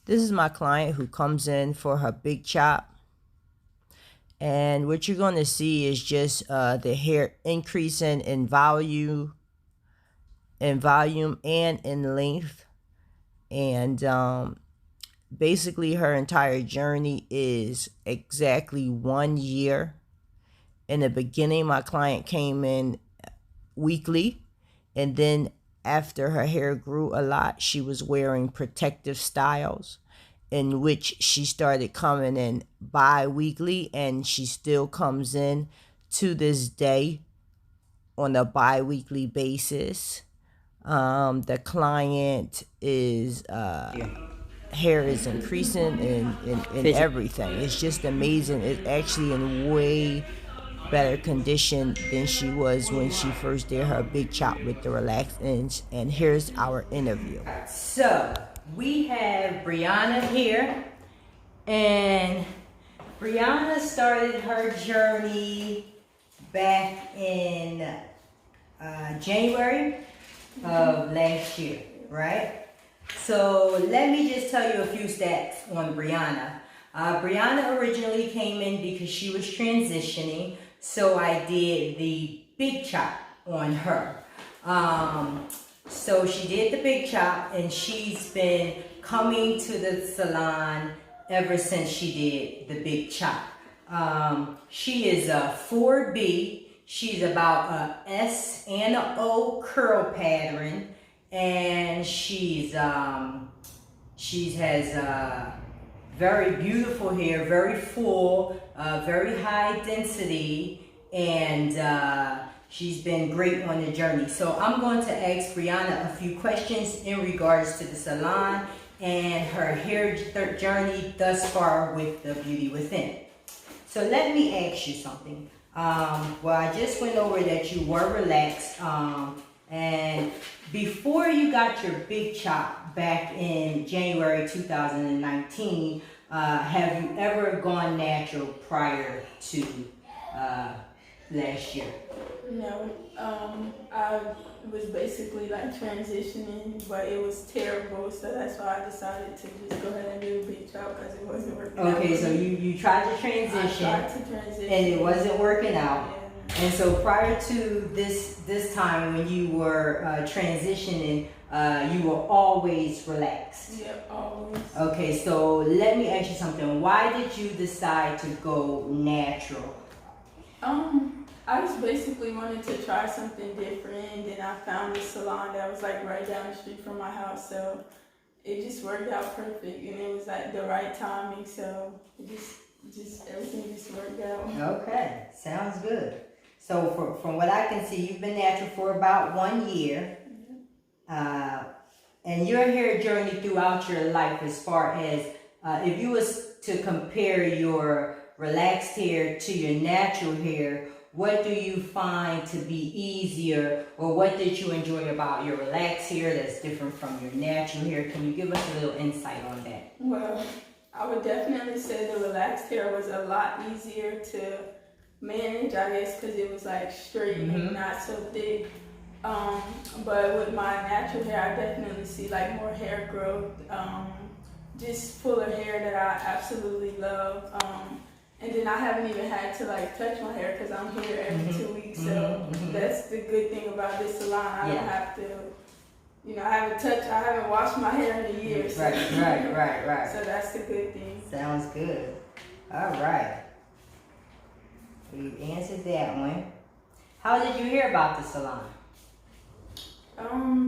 This is my client who comes in for her big chop. And what you're going to see is just the hair increasing in volume and in length. And basically her entire journey is exactly 1 year. In the beginning, my client came in weekly, and then after her hair grew a lot, she was wearing protective styles, in which she started coming in bi-weekly, and she still comes in to this day on a bi-weekly basis. The client is hair is increasing in everything. It's just amazing. It's actually in way better condition than she was when she first did her big chop with the relaxed ends. And here's our interview. So we have Brianna here, and Brianna started her journey back in January of last year, right? So let me just tell you a few stats on Brianna. Brianna originally came in because she was transitioning, so I did the big chop on her. So she did the big chop, and she's been coming to the salon ever since she did the big chop. She is a 4B. She's about a S and a O curl pattern, and she has very beautiful hair, very full, very high density, and she's been great on the journey. So I'm going to ask Brianna a few questions in regards to the salon and her hair journey thus far with the Beauty Within. So let me ask you something. Well, I just went over that you were relaxed, and before you got your big chop back in January 2019, have you ever gone natural prior to last year? No, I was basically like transitioning, but it was terrible, so that's why I decided to just go ahead and do a big chop because it wasn't working out. Okay, so you tried to transition, and it wasn't working out. Yeah. And so prior to this time when you were transitioning, you were always relaxed. Yep, always. Okay, so let me ask you something. Why did you decide to go natural? I just basically wanted to try something different, and then I found this salon that was like right down the street from my house, so it just worked out perfect, and it was like the right timing, so it just everything just worked out. Okay, sounds good. So from what I can see, you've been natural for about 1 year. And your hair journey throughout your life, as far as if you was to compare your relaxed hair to your natural hair, what do you find to be easier, or what did you enjoy about your relaxed hair that's different from your natural hair? Can you give us a little insight on that? Well, I would definitely say the relaxed hair was a lot easier to manage, I guess, because it was like straight and not so thick. But with my natural hair, I definitely see like more hair growth, just fuller hair that I absolutely love. And then I haven't even had to like touch my hair because I'm here every 2 weeks. So that's the good thing about this salon. I don't have to, I haven't washed my hair in a year. So. Right. So that's the good thing. Sounds good. All right. You answered that one. How did you hear about the salon?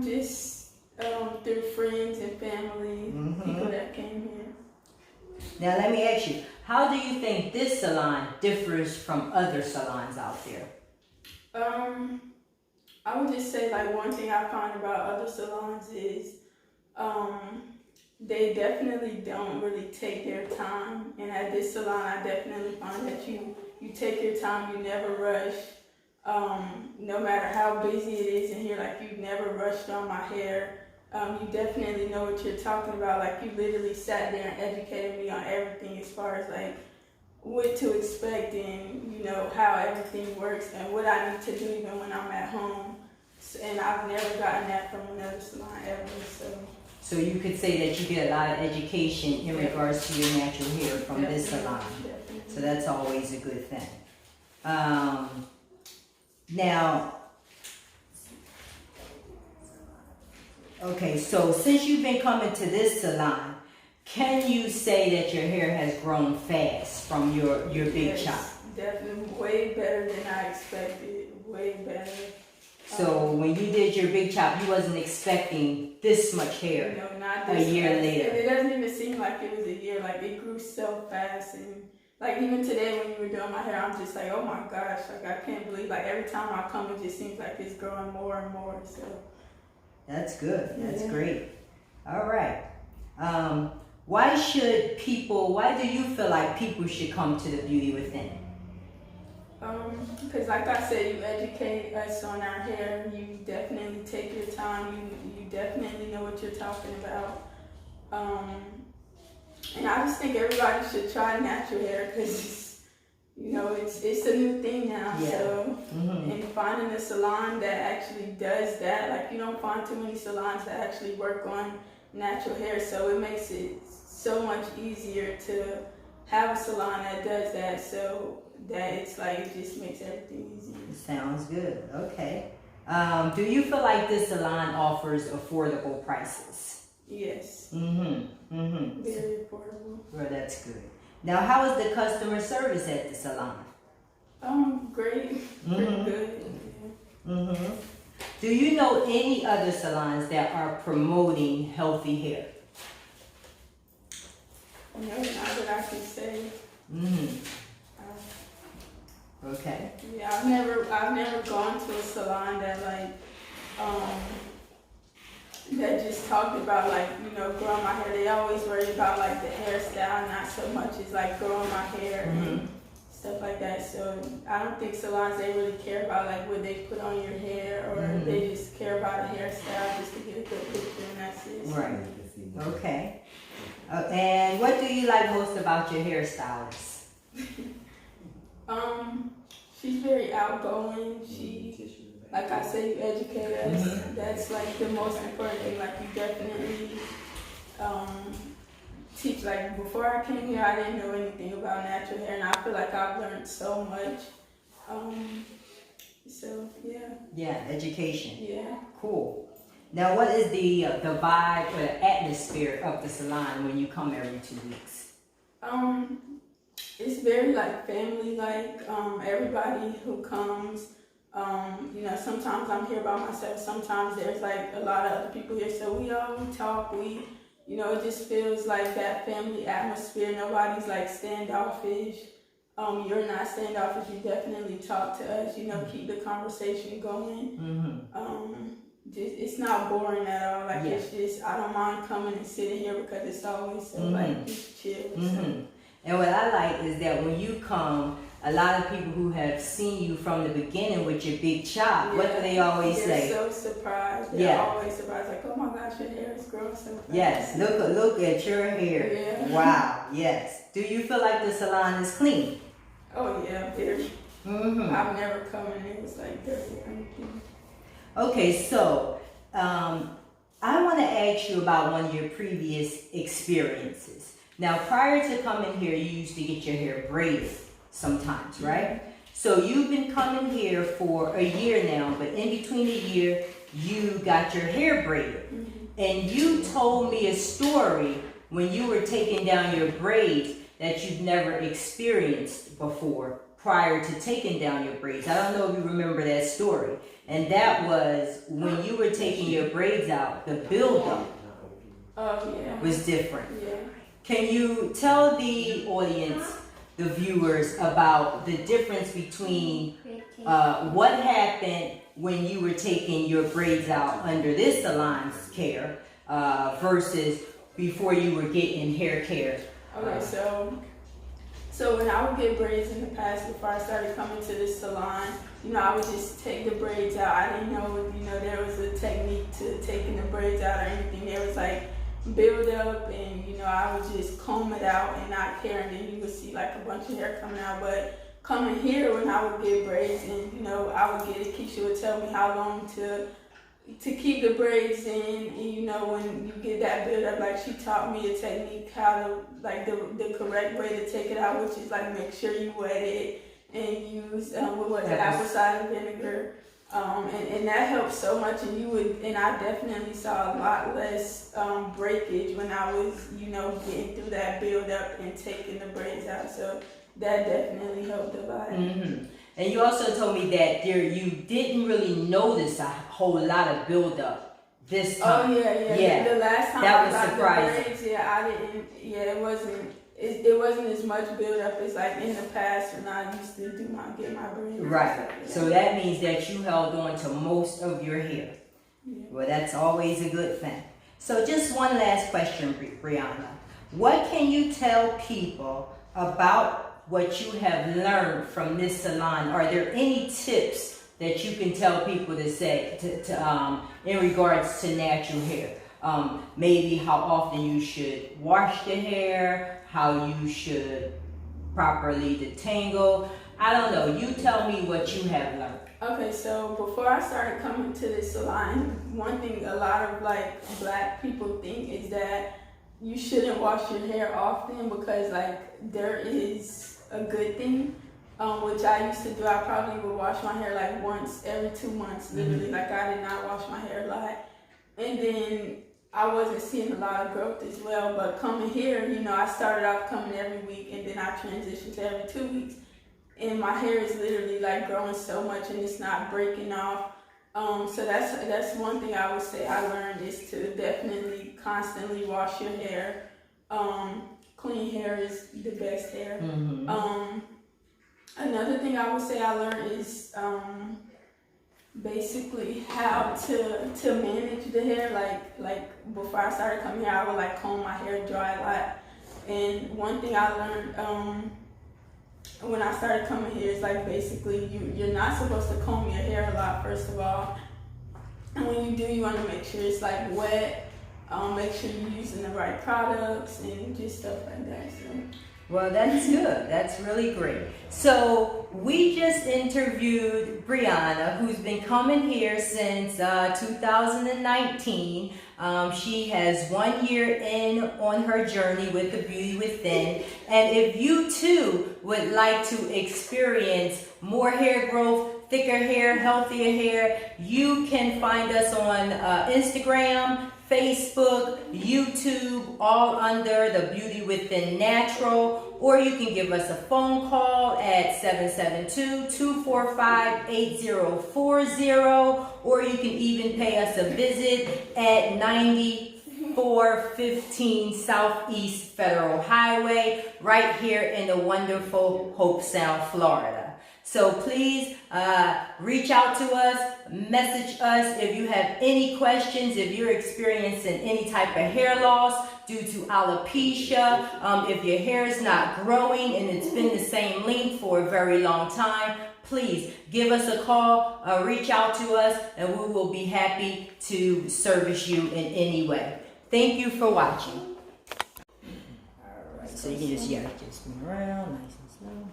Just through friends and family, people that came here. Now let me ask you, how do you think this salon differs from other salons out there? I would just say like one thing I find about other salons is they definitely don't really take their time, and at this salon I definitely find that you take your time, you never rush. No matter how busy it is in here, like you've never rushed on my hair. You definitely know what you're talking about. Like you literally sat there and educated me on everything as far as like what to expect and how everything works and what I need to do even when I'm at home. And I've never gotten that from another salon ever. So So you could say that you get a lot of education in regards to your natural hair from this salon. So that's always a good thing. Now, okay, so since you've been coming to this salon, can you say that your hair has grown fast from your big chop? Definitely way better than I expected. Way better. So when you did your big chop, you wasn't expecting this much hair. No, not this a year fast. later. It doesn't even seem like it was a year. Like it grew so fast, and like even today when you were doing my hair, I'm just like, oh my gosh, like I can't believe. Like every time I come, it just seems like it's growing more and more. So that's good. That's great. All right. Why do you feel like people should come to the Beauty Within? Because like I said, you educate us on our hair. You definitely take your time. You definitely know what you're talking about. And I just think everybody should try natural hair because it's a new thing now. Yeah. So and finding a salon that actually does that, like you don't find too many salons that actually work on natural hair. So it makes it so much easier to have a salon that does that. So that it's like it just makes everything easier. Sounds good. Okay. Do you feel like this salon offers affordable prices? Yes. Very affordable. Well, that's good. Now, how is the customer service at the salon? Great. Pretty good. Yeah. Do you know any other salons that are promoting healthy hair? No, not that I can say. Okay. Yeah, I've never gone to a salon that that just talked about growing my hair. They always worry about like the hairstyle, not so much as like growing my hair and stuff like that. So I don't think salons they really care about like what they put on your hair, or they just care about a hairstyle just to get a good picture, and that's it. Right. Okay. And what do you like most about your hairstylist? She's very outgoing. She, like I said, you educate us. That's like the most important thing. Like you definitely teach. Like before I came here, I didn't know anything about natural hair, and I feel like I've learned so much. So yeah. Yeah, education. Yeah. Cool. Now, what is the vibe or the atmosphere of the salon when you come every 2 weeks? It's very like family like. Everybody who comes, sometimes I'm here by myself. Sometimes there's like a lot of other people here. So we talk. It just feels like that family atmosphere. Nobody's like standoffish. You're not standoffish. You definitely talk to us. Keep the conversation going. It's not boring at all. Like it's just I don't mind coming and sitting here because it's always so like just chill. So. And what I like is that when you come, a lot of people who have seen you from the beginning with your big chop, what do they always say? They're so surprised. They're always surprised, like, oh my gosh, your hair is growing so fast. Yes, look at your hair. Yeah. Wow, yes. Do you feel like the salon is clean? Oh yeah, very. I've never come in and it was like dirty or anything. Okay, so I want to ask you about one of your previous experiences. Now, prior to coming here, you used to get your hair braided sometimes, right? So you've been coming here for a year now, but in between a year, you got your hair braided. And you told me a story when you were taking down your braids that you've never experienced before prior to taking down your braids. I don't know if you remember that story. And that was when you were taking your braids out, the buildup was different. Yeah. Can you tell the audience, the viewers, about the difference between what happened when you were taking your braids out under this salon's care versus before you were getting hair care? Okay, so when I would get braids in the past, before I started coming to this salon, I would just take the braids out. I didn't know, there was a technique to taking the braids out or anything. There was like build up and I would just comb it out and not care, and then you would see like a bunch of hair coming out. But coming here when I would get braids and I would get it, Keisha would tell me how long to to keep the braids in, you know, when you get that build up, like she taught me a technique how to, like the correct way to take it out, which is like make sure you wet it and use what was it, apple cider vinegar, and that helps so much. And I definitely saw a lot less breakage when I was, you know, getting through that build up and taking the braids out. So that definitely helped a lot. Mm-hmm. And you also told me that you didn't really notice a whole lot of buildup this time. Oh yeah. The last time that I was got surprising. the braids, I didn't. Yeah, it wasn't as much buildup as like in the past when I used to get my braids. Right. So that means that you held on to most of your hair. Yeah. Well, that's always a good thing. So just one last question, Brianna. What can you tell people about what you have learned from this salon? Are there any tips that you can tell people to say in regards to natural hair? Maybe how often you should wash the hair, how you should properly detangle. I don't know. You tell me what you have learned. Okay, so before I started coming to this salon, one thing a lot of like black people think is that you shouldn't wash your hair often because like there is a good thing, which I used to do. I probably would wash my hair like once every 2 months, literally. Mm-hmm. Like I did not wash my hair a lot, and then I wasn't seeing a lot of growth as well. But coming here, you know, I started off coming every week, and then I transitioned to every 2 weeks, and my hair is literally like growing so much, and it's not breaking off. So that's one thing I would say I learned is to definitely constantly wash your hair. Clean hair is the best hair. Mm-hmm. Another thing I would say I learned is basically how to manage the hair. Like before I started coming here, I would like comb my hair dry a lot. And one thing I learned when I started coming here is like basically you're not supposed to comb your hair a lot, first of all. And when you do, you want to make sure it's like wet. Make sure you're using the right products and just stuff like that. So. Well, that's good. That's really great. So we just interviewed Brianna, who's been coming here since 2019. She has 1 year in on her journey with the Beauty Within. And if you too would like to experience more hair growth, thicker hair, healthier hair, you can find us on Instagram, Facebook, YouTube, all under the Beauty Within Natural, or you can give us a phone call at 772-245-8040, or you can even pay us a visit at 9415 Southeast Federal Highway, right here in the wonderful Hope Sound, Florida. So please reach out to us, message us if you have any questions, if you're experiencing any type of hair loss due to alopecia, if your hair is not growing and it's been the same length for a very long time, please give us a call, reach out to us, and we will be happy to service you in any way. Thank you for watching. All right. So you can just spin around nice and slow.